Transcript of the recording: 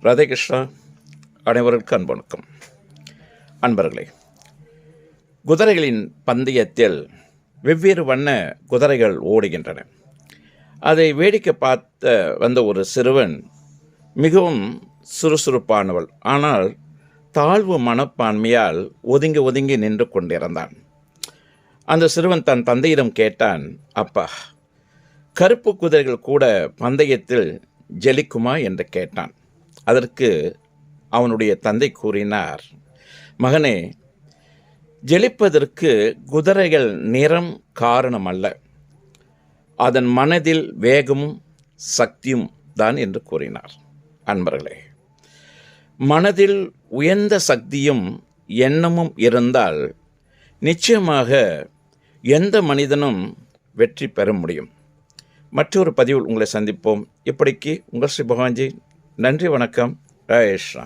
ராதே கிருஷ்ணா. அனைவருக்கும் அன்பு வணக்கம். அன்பர்களே, குதிரைகளின் பந்தயத்தில் வெவ்வேறு வண்ண குதிரைகள் ஓடுகின்றன. அதை வேடிக்கை பார்த்த வந்த ஒரு சிறுவன் மிகவும் சுறுசுறுப்பானவள், ஆனால் தாழ்வு மனப்பான்மையால் ஒதுங்கி ஒதுங்கி நின்று கொண்டிருந்தான். அந்த சிறுவன் தன் தந்தையிடம் கேட்டான், அப்பா, கருப்பு குதிரைகள் கூட பந்தயத்தில் ஜெலிக்குமா என்று கேட்டான். அதற்கு அவனுடைய தந்தை கூறினார், மகனே, ஜெலிப்பதற்கு குதிரைகள் நிறம் காரணம் அல்ல, அதன் மனதில் வேகமும் சக்தியும் தான் என்று கூறினார். அன்பர்களே, மனதில் உயர்ந்த சக்தியும் எண்ணமும் இருந்தால் நிச்சயமாக எந்த மனிதனும் வெற்றி பெற முடியும். மற்றொரு பதிவில் உங்களை சந்திப்போம். இப்படிக்கு உங்கள் ஸ்ரீ பகவான்ஜி. நன்றி, வணக்கம். ராதே கிருஷ்ணா.